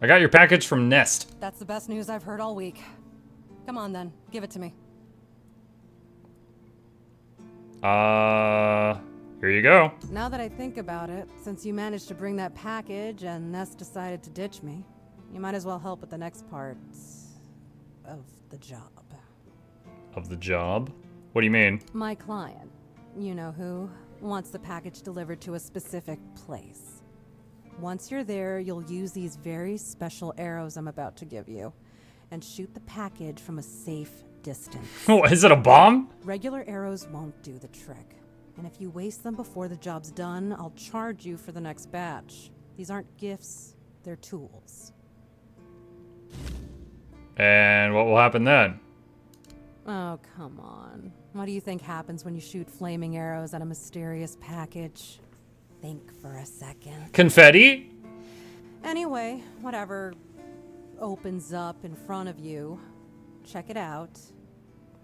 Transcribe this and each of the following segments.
I got your package from Nest. That's the best news I've heard all week. Come on then, give it to me. Here you go. Now that I think about it, since you managed to bring that package and Nest decided to ditch me, you might as well help with the next part of the job. Of the job? What do you mean? My client, you know who, wants the package delivered to a specific place. Once you're there, you'll use these very special arrows I'm about to give you and shoot the package from a safe distance. Oh, is it a bomb? Regular arrows won't do the trick. And if you waste them before the job's done, I'll charge you for the next batch. These aren't gifts, they're tools. And what will happen then? Oh, come on. What do you think happens when you shoot flaming arrows at a mysterious package? Think for a second. Confetti? Anyway, whatever opens up in front of you, check it out,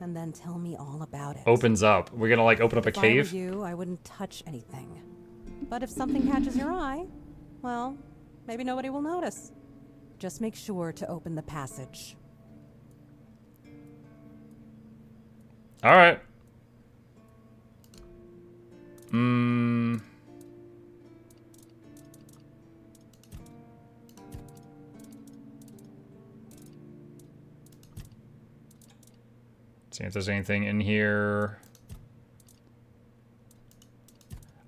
and then tell me all about it. Opens up. We're gonna like open up a cave? If I were you, I wouldn't touch anything. But if something catches your eye, well, maybe nobody will notice. Just make sure to open the passage. All right. See if there's anything in here.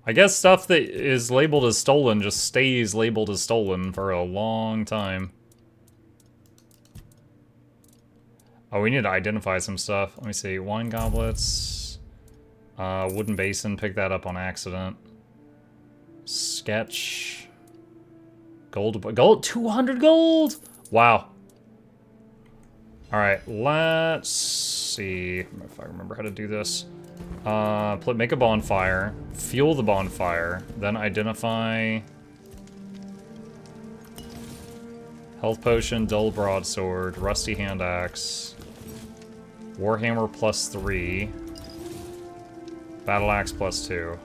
I guess stuff that is labeled as stolen just stays labeled as stolen for a long time. Oh, we need to identify some stuff. Let me see. Wine goblets. Wooden basin. Pick that up on accident. Sketch. Gold. Gold. 200 gold! Wow. Alright, let's see if I remember how to do this. Make a bonfire. Fuel the bonfire. Then identify... Health potion, dull broadsword, rusty hand axe. Warhammer +3. Battle axe +2.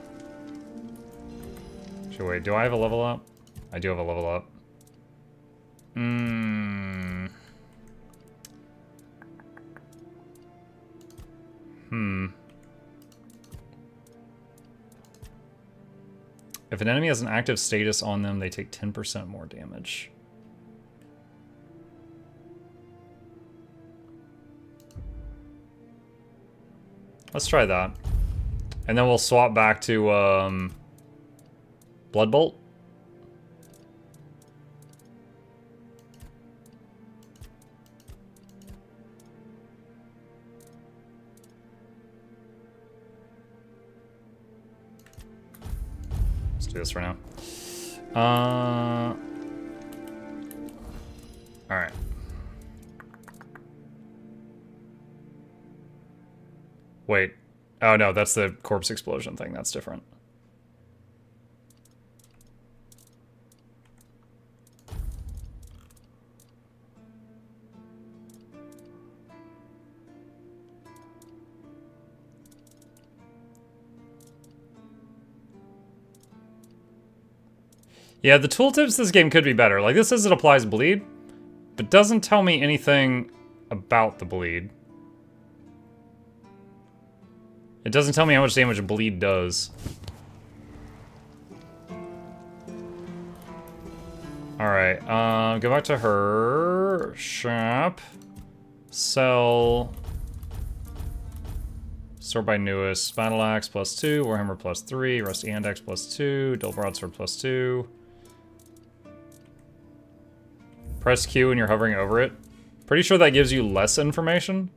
So wait, do I have a level up? I do have a level up. If an enemy has an active status on them, they take 10% more damage. Let's try that. And then we'll swap back to Bloodbolt. Let's do this right now. Alright. Wait. Oh no, that's the corpse explosion thing. That's different. Yeah, the tooltips this game could be better. Like, this says it applies bleed, but doesn't tell me anything about the bleed. It doesn't tell me how much damage a bleed does. Alright, go back to her shop. Sell. Sort by newest. Battle axe +2, Warhammer +3, rusty hand axe +2, dull broadsword +2. Press Q when you're hovering over it. Pretty sure that gives you less information.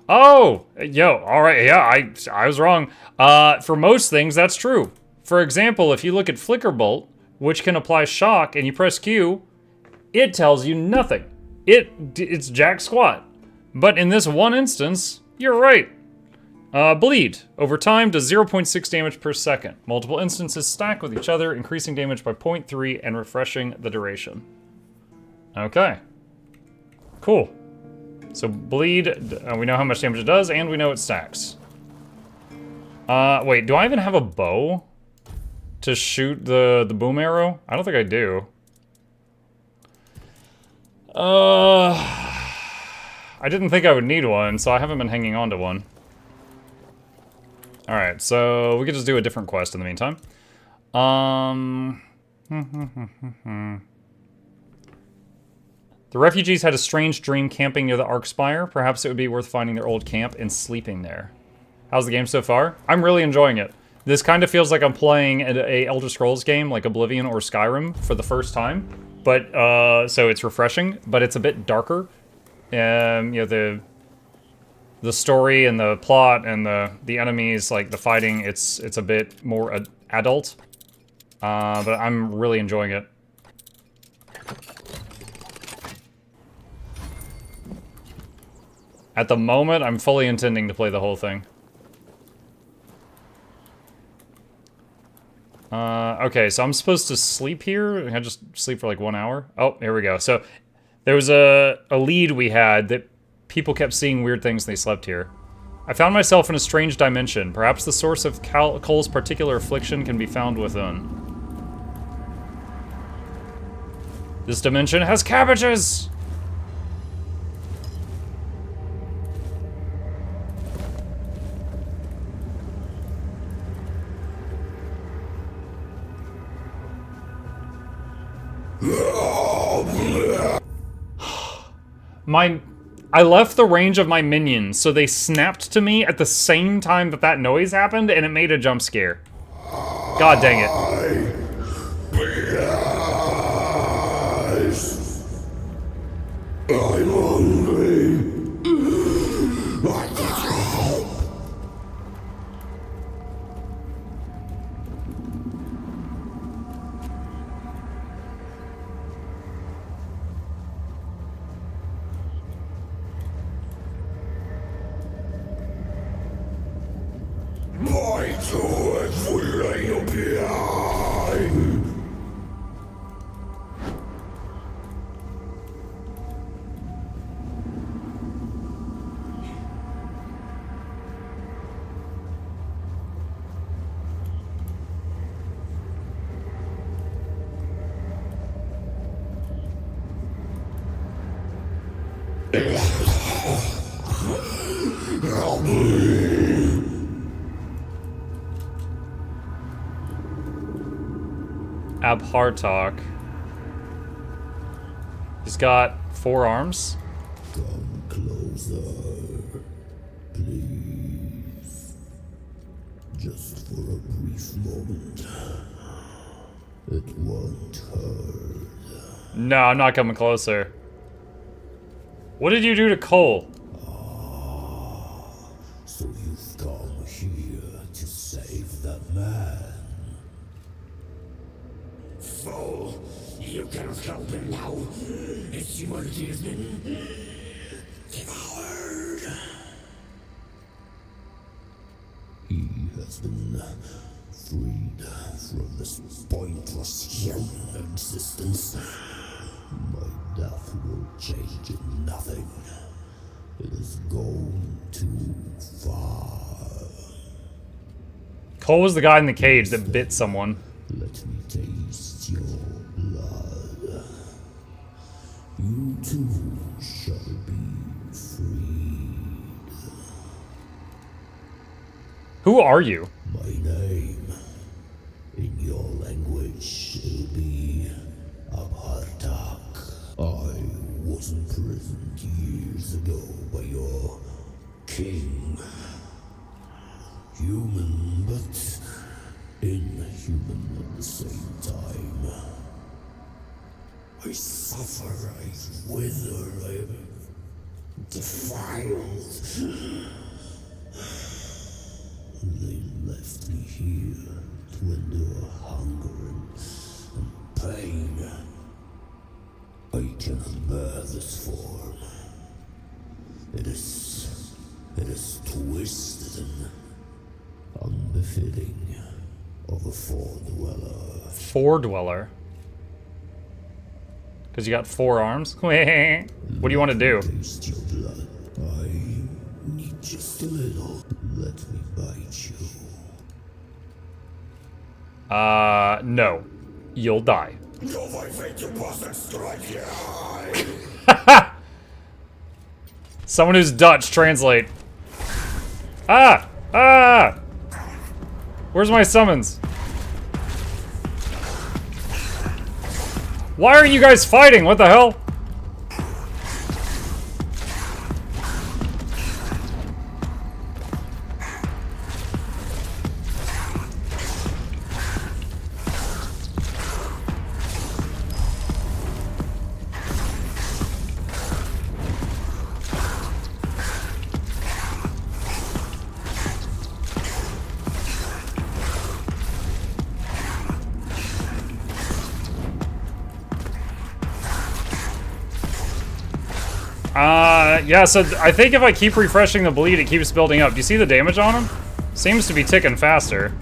Oh! Yo, alright, yeah, I was wrong. For most things, that's true. For example, if you look at Flicker Bolt, which can apply shock, and you press Q, it tells you nothing. It's jack squat. But in this one instance, you're right. Bleed. Over time does 0.6 damage per second. Multiple instances stack with each other, increasing damage by 0.3 and refreshing the duration. Okay. Cool. So bleed, we know how much damage it does, and we know it stacks. Wait, do I even have a bow? to shoot the boom arrow? I don't think I do. I didn't think I would need one, so I haven't been hanging on to one. Alright, so we could just do a different quest in the meantime. The refugees had a strange dream camping near the Ark Spire. Perhaps it would be worth finding their old camp and sleeping there. How's the game so far? I'm really enjoying it. This kind of feels like I'm playing a Elder Scrolls game like Oblivion or Skyrim for the first time. But, so it's refreshing, but it's a bit darker. You know, the story and the plot and the enemies, like the fighting, it's a bit more adult. But I'm really enjoying it. At the moment, I'm fully intending to play the whole thing. Okay, so I'm supposed to sleep here? I just sleep for like 1 hour? Oh, here we go. So, there was a lead we had that people kept seeing weird things when they slept here. I found myself in a strange dimension. Perhaps the source of Cole's particular affliction can be found within. This dimension has cabbages! I left the range of my minions, so they snapped to me at the same time that that noise happened, and it made a jump scare. God dang it. I'm hungry. My toys will lay behind. Help me. Abhartach. He's got 4 arms. Come closer, please. Just for a brief moment. It won't hurt. No, I'm not coming closer. What did you do to Cole? So you've come here to save that man. Fool, you cannot help him now. His humanity has been devoured. He has been freed from this pointless human existence. My death will change nothing. It has gone too far. Cole was the guy in the cage that bit someone. Let me taste your blood. You too shall be freed. Who are you? My name, in your language, it'll be Abhartach. I was imprisoned years ago by your king. Human, but inhuman at the same time. I suffer, I wither, I am defiled. They left me here to endure hunger and pain. I cannot bear this form. It is twisted and unbefitting of a four-dweller. Four-dweller? Because you got 4 arms? What do you want to do? Taste your blood. I need just a little. Let me bite you. No. You'll die. No vai feito possa strike your eye. Someone who's Dutch, translate. Ah! Ah! Where's my summons? Why are you guys fighting? What the hell? Yeah, so I think if I keep refreshing the bleed, it keeps building up. Do you see the damage on him? Seems to be ticking faster.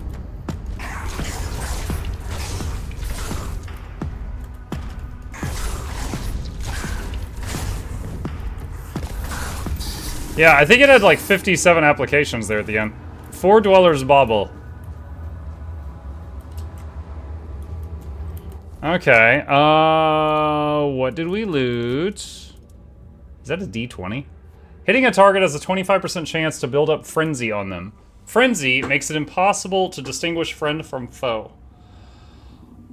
Yeah, I think it had like 57 applications there at the end. 4 Dwellers Bauble. Okay, what did we loot? Is that a D20? Hitting a target has a 25% chance to build up Frenzy on them. Frenzy makes it impossible to distinguish friend from foe.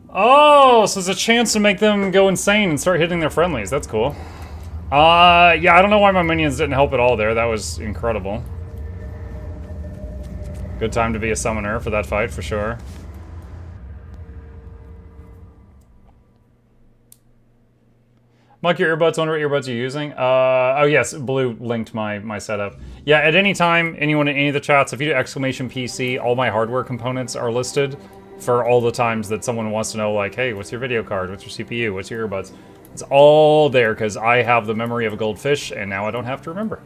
Oh, so there's a chance to make them go insane and start hitting their friendlies. That's cool. Yeah, I don't know why my minions didn't help at all there. That was incredible. Good time to be a summoner for that fight, for sure. Mike, your earbuds, wonder what earbuds you're using? Oh yes, Blue linked my setup. Yeah, at any time, anyone in any of the chats, if you do exclamation PC, all my hardware components are listed for all the times that someone wants to know, like, hey, what's your video card? What's your CPU? What's your earbuds? It's all there, because I have the memory of a goldfish, and now I don't have to remember.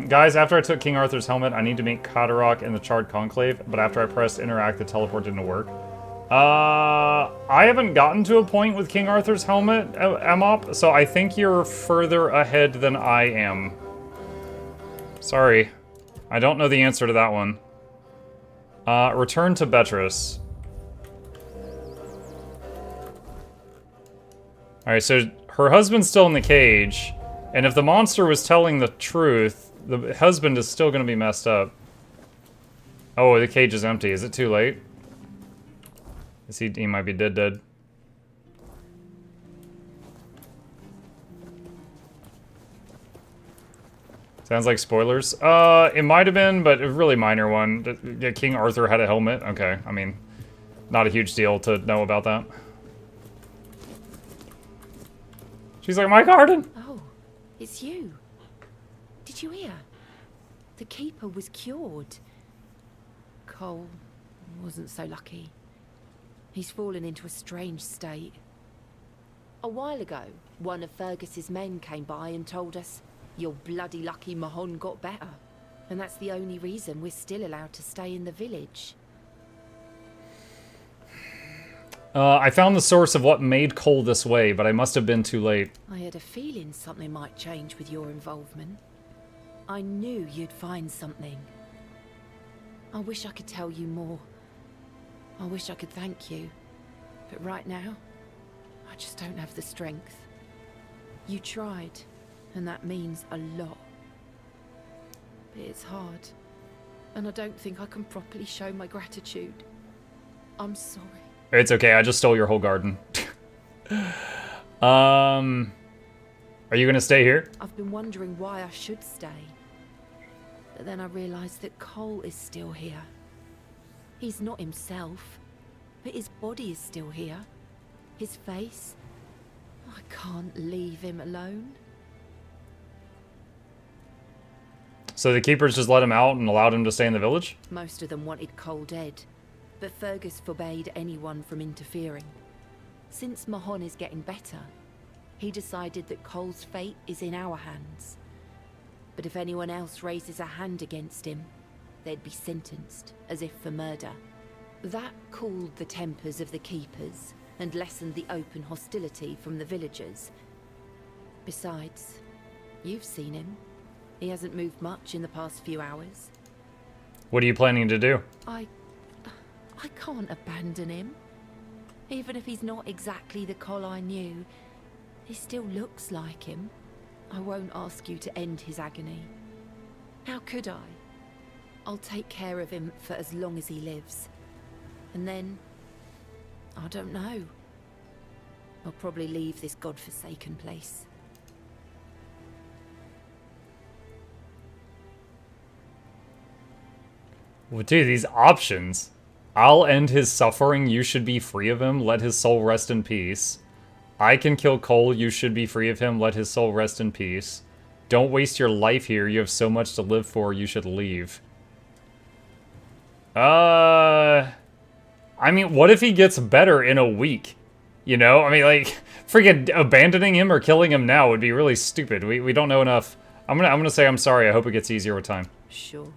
Guys, after I took King Arthur's helmet, I need to meet Katarok in the Charred Conclave, but after I pressed interact, the teleport didn't work. I haven't gotten to a point with King Arthur's helmet, Amop, so I think you're further ahead than I am. Sorry. I don't know the answer to that one. Return to Betrys. Alright, so her husband's still in the cage, and if the monster was telling the truth, the husband is still gonna be messed up. Oh, the cage is empty. Is it too late? He might be dead. Sounds like spoilers. It might have been, but a really minor one. Yeah, King Arthur had a helmet. Okay, I mean, not a huge deal to know about that. She's like, my garden! Oh, it's you. Did you hear? The Keeper was cured. Cole wasn't so lucky. He's fallen into a strange state. A while ago, one of Fergus's men came by and told us, "You're bloody lucky Mahon got better." And that's the only reason we're still allowed to stay in the village. I found the source of what made Cole this way, but I must have been too late. I had a feeling something might change with your involvement. I knew you'd find something. I wish I could tell you more. I wish I could thank you, but right now, I just don't have the strength. You tried, and that means a lot. But it's hard, and I don't think I can properly show my gratitude. I'm sorry. It's okay, I just stole your whole garden. Are you gonna stay here? I've been wondering why I should stay. But then I realized that Cole is still here. He's not himself, but his body is still here. His face. I can't leave him alone. So the keepers just let him out and allowed him to stay in the village? Most of them wanted Cole dead, but Fergus forbade anyone from interfering. Since Mahon is getting better, he decided that Cole's fate is in our hands. But if anyone else raises a hand against him, they'd be sentenced, as if for murder. That cooled the tempers of the keepers and lessened the open hostility from the villagers. Besides, you've seen him. He hasn't moved much in the past few hours. What are you planning to do? I can't abandon him. Even if he's not exactly the Col I knew, he still looks like him. I won't ask you to end his agony. How could I? I'll take care of him for as long as he lives. And then, I don't know. I'll probably leave this godforsaken place. Well, dude, these options. I'll end his suffering, you should be free of him, let his soul rest in peace. I can kill Cole, you should be free of him, let his soul rest in peace. Don't waste your life here, you have so much to live for, you should leave. I mean, what if he gets better in a week? You know? I mean, like, freaking abandoning him or killing him now would be really stupid. We don't know enough. I'm gonna say I'm sorry, I hope it gets easier with time. Sure.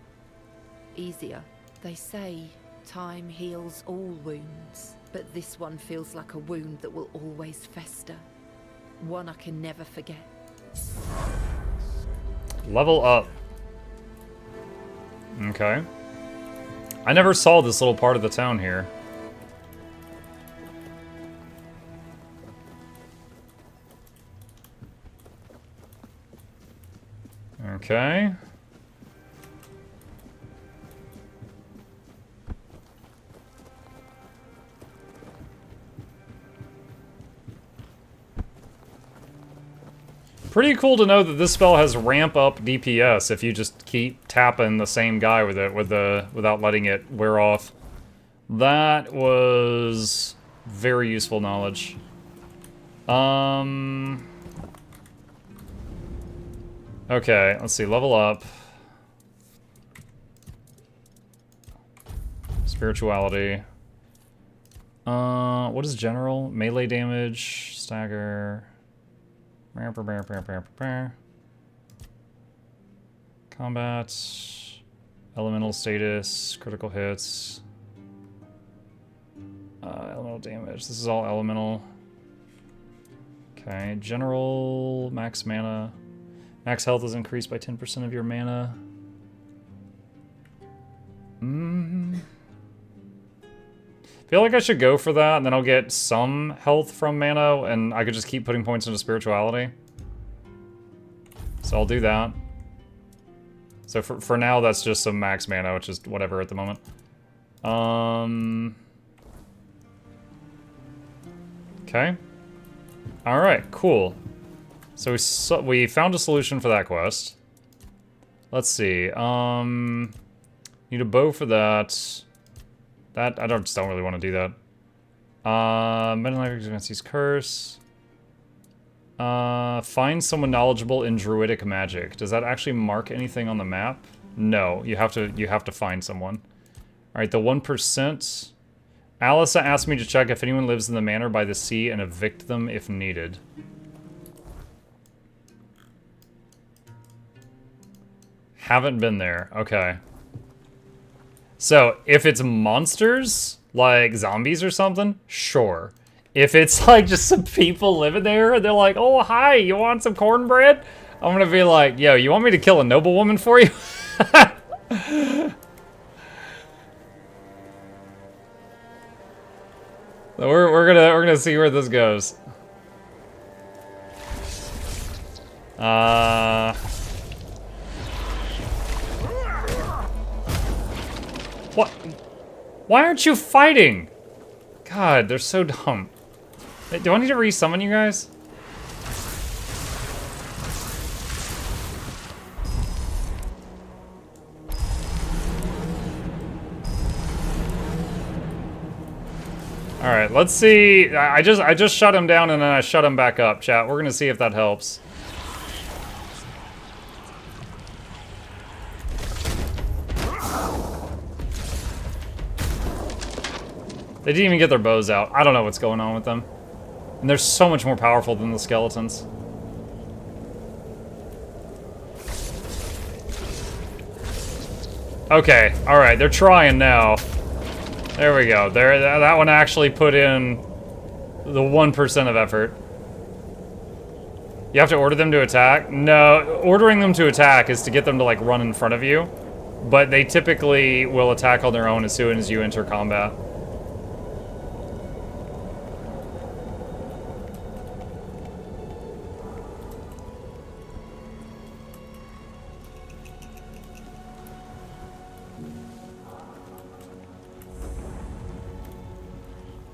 Easier. They say time heals all wounds, but this one feels like a wound that will always fester. One I can never forget. Level up. Okay. I never saw this little part of the town here. Okay. Pretty cool to know that this spell has ramp up DPS if you just keep tapping the same guy with it without letting it wear off. That was very useful knowledge. Okay, let's see, level up. Spirituality. What is general? Melee damage, stagger. Combat, elemental status, critical hits, elemental damage. This is all elemental. Okay, general, max mana. Max health is increased by 10% of your mana. Feel like I should go for that, and then I'll get some health from mana, and I could just keep putting points into spirituality. So I'll do that. So for now, that's just some max mana, which is whatever at the moment. Okay. Alright, cool. So we found a solution for that quest. Let's see. Need a bow for that. That, I just don't really want to do that. Meta-Knife against his curse. Find someone knowledgeable in druidic magic. Does that actually mark anything on the map? No, you have to find someone. Alright, the 1%. Alyssa asked me to check if anyone lives in the manor by the sea and evict them if needed. Haven't been there. Okay. So, if it's monsters, like zombies or something, sure. If it's like just some people living there and they're like, oh, hi, you want some cornbread? I'm gonna be like, yo, you want me to kill a noblewoman for you? So we're gonna see where this goes. What? Why aren't you fighting? God, they're so dumb. Hey, do I need to resummon you guys? All right, let's see. I just shut him down and then I shut him back up, chat. We're gonna see if that helps. They didn't even get their bows out. I don't know what's going on with them. And they're so much more powerful than the skeletons. Okay, alright, they're trying now. There we go. That one actually put in the 1% of effort. You have to order them to attack? No, ordering them to attack is to get them to, like, run in front of you. but they typically will attack on their own as soon as you enter combat.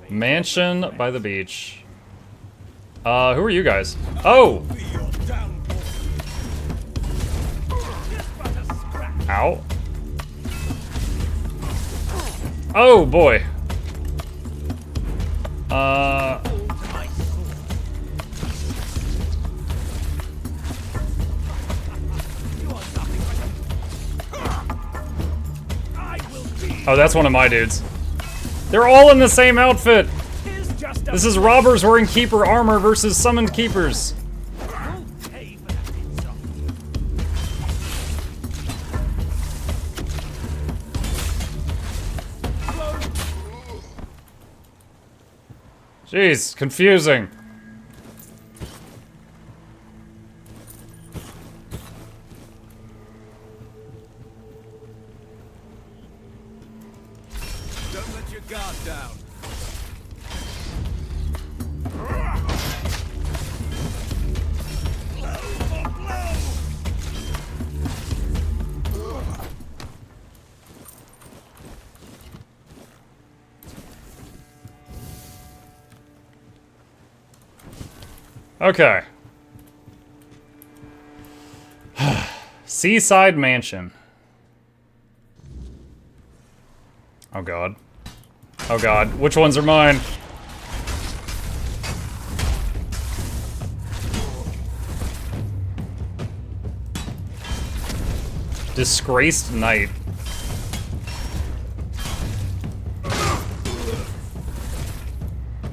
Mansion by the beach. Who are you guys? Oh! Ow. Oh, boy. Oh, that's one of my dudes. They're all in the same outfit! This is robbers wearing keeper armor versus summoned keepers. Jeez, confusing. Don't let your guard down. Okay. Seaside Mansion. Oh god. Oh god. Which ones are mine? Disgraced Knight.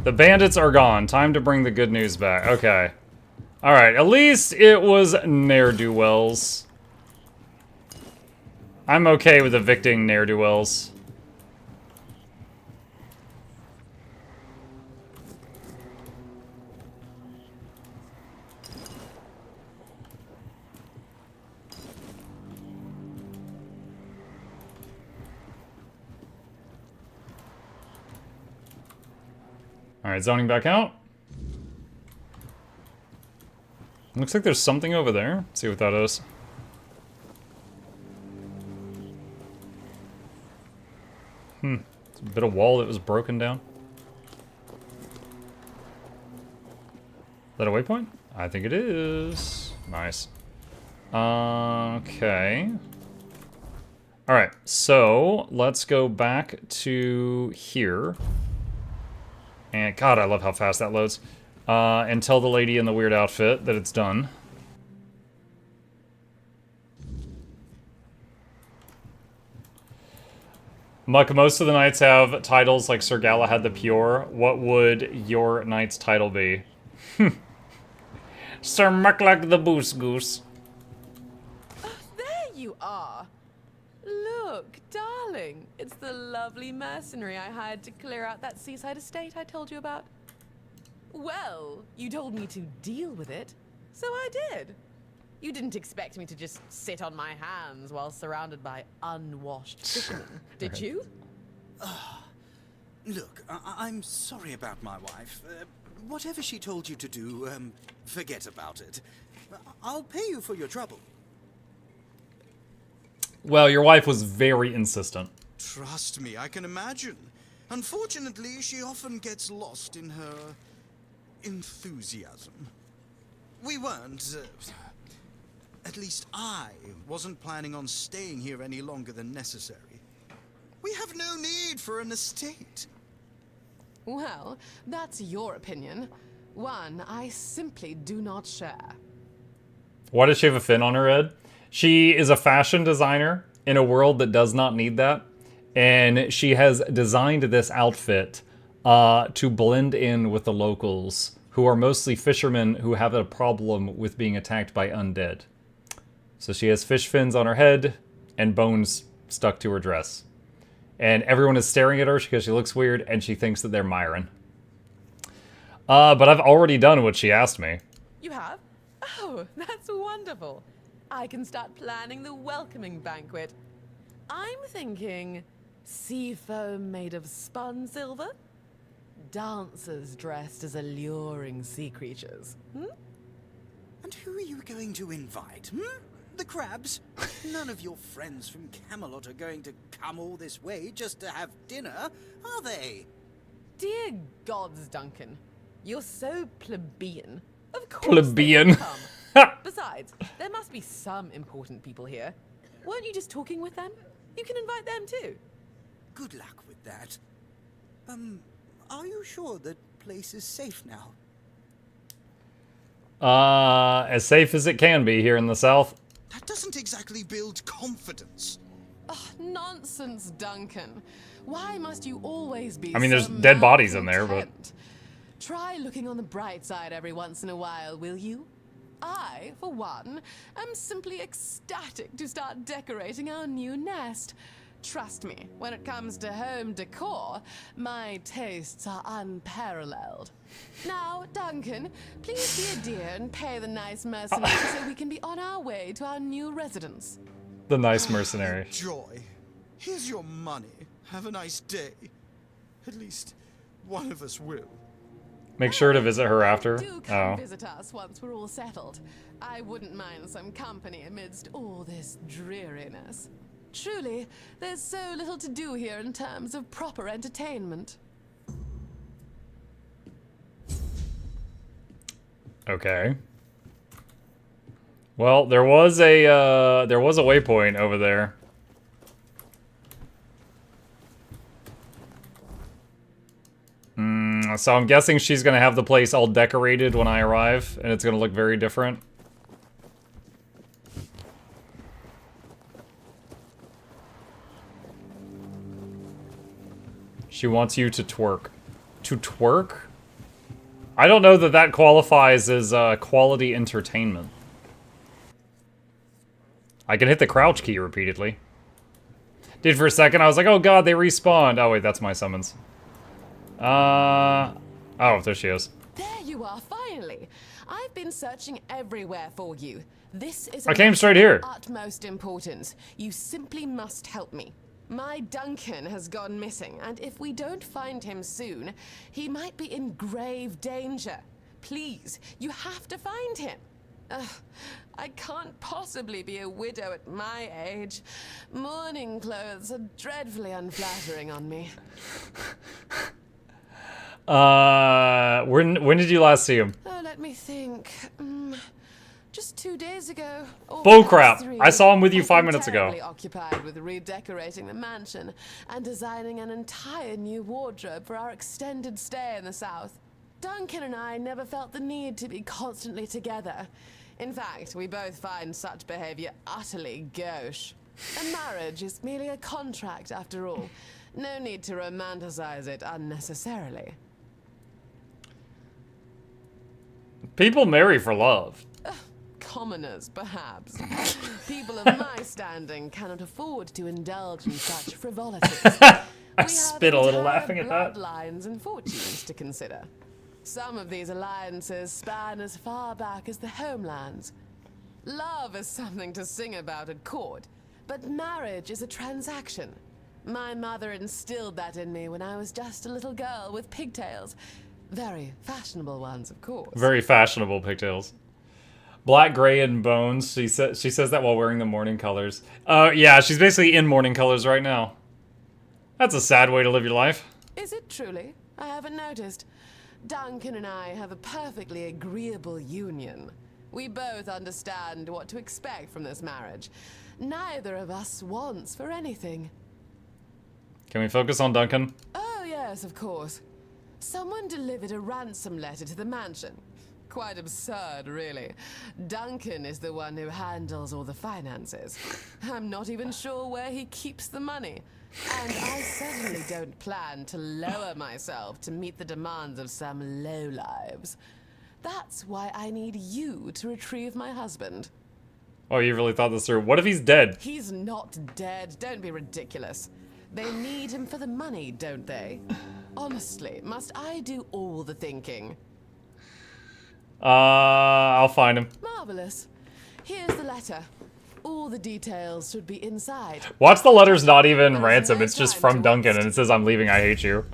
The bandits are gone. Time to bring the good news back. Okay. Alright, at least it was ne'er-do-wells. I'm okay with evicting ne'er-do-wells. Alright, zoning back out. Looks like there's something over there. Let's see what that is. It's a bit of wall that was broken down. Is that a waypoint? I think it is. Nice. Okay. Alright, so let's go back to here. And God, I love how fast that loads. And tell the lady in the weird outfit that it's done. Muck, most of the knights have titles like Sir Galahad the Pure. What would your knight's title be? Sir Mukluk the Boos Goose. Oh, there you are. Look, darling. It's the lovely mercenary I hired to clear out that seaside estate I told you about. Well, you told me to deal with it, so I did. You didn't expect me to just sit on my hands while surrounded by unwashed fishermen, did you? Look, I'm sorry about my wife. Whatever she told you to do, forget about it. I'll pay you for your trouble. Well, your wife was very insistent. Trust me, I can imagine. Unfortunately, she often gets lost in her enthusiasm. We weren't, at least I wasn't planning on staying here any longer than necessary. We have no need for an estate. Well, that's your opinion. One I simply do not share. Why does she have a fin on her head? She is a fashion designer in a world that does not need that. And she has designed this outfit to blend in with the locals, who are mostly fishermen who have a problem with being attacked by undead. So she has fish fins on her head and bones stuck to her dress. And everyone is staring at her because she looks weird and she thinks that they're Myron. But I've already done what she asked me. You have? Oh, that's wonderful. I can start planning the welcoming banquet. I'm thinking sea foam made of spun silver, dancers dressed as alluring sea creatures. And who are you going to invite? The crabs? None of your friends from Camelot are going to come all this way just to have dinner, are they? Dear gods, Duncan, you're so plebeian. Of course Plebeian. they won't come. Besides, there must be some important people here. Weren't you just talking with them? You can invite them too. Good luck with that. Are you sure the place is safe now? As safe as it can be here in the south. That doesn't exactly build confidence. Nonsense, Duncan. Why must you always be I mean, there's so dead bodies in there, but... malcontent? Try looking on the bright side every once in a while, will you? I, for one, am simply ecstatic to start decorating our new nest. Trust me, when it comes to home decor, my tastes are unparalleled. Now, Duncan, please be a dear and pay the nice mercenary so we can be on our way to our new residence. The nice mercenary. Joy, here's your money. Have a nice day. At least one of us will. Make sure to visit her after. Do come visit us once we're all settled. I wouldn't mind some company amidst all this dreariness. Truly, there's so little to do here in terms of proper entertainment. Okay. Well, there was a waypoint over there. So I'm guessing she's gonna have the place all decorated when I arrive, and it's gonna look very different. She wants you to twerk. To twerk? I don't know that that qualifies as quality entertainment. I can hit the crouch key repeatedly. Did for a second, I was like, oh god, they respawned. Oh wait, that's my summons. Oh, there she is. There you are, finally. I've been searching everywhere for you. This is I came straight here. Utmost importance. You simply must help me. My Duncan has gone missing, and if we don't find him soon, he might be in grave danger. Please, you have to find him. I can't possibly be a widow at my age. Mourning clothes are dreadfully unflattering on me. When did you last see him? Oh, let me think. Just 2 days ago. Bullcrap! I saw him with you 5 minutes ago. Terribly occupied with redecorating the mansion and designing an entire new wardrobe for our extended stay in the south. Duncan and I never felt the need to be constantly together. In fact, we both find such behavior utterly gauche. A marriage is merely a contract after all. No need to romanticize it unnecessarily. People marry for love. Commoners, perhaps. People of my standing cannot afford to indulge in such frivolities. I spit a little laughing at that. Bloodlines and fortunes to consider. Some of these alliances span as far back as the homelands. Love is something to sing about at court, but marriage is a transaction. My mother instilled that in me when I was just a little girl with pigtails. Very fashionable ones, of course. Very fashionable pigtails. Black, gray, and bones. She says that while wearing the morning colors. Yeah, she's basically in morning colors right now. That's a sad way to live your life. Is it truly? I haven't noticed. Duncan and I have a perfectly agreeable union. We both understand what to expect from this marriage. Neither of us wants for anything. Can we focus on Duncan? Oh, yes, of course. Someone delivered a ransom letter to the mansion. Quite absurd, really. Duncan is the one who handles all the finances. I'm not even sure where he keeps the money. And I certainly don't plan to lower myself to meet the demands of some lowlives. That's why I need you to retrieve my husband. Oh, you really thought this through. What if he's dead? He's not dead. Don't be ridiculous. They need him for the money, don't they? Honestly, must I do all the thinking? I'll find him. Marvelous. Here's the letter. All the details should be inside. Watch the letters not even There's ransom. no It's just time from to Duncan waste. and it says I'm leaving, I hate you.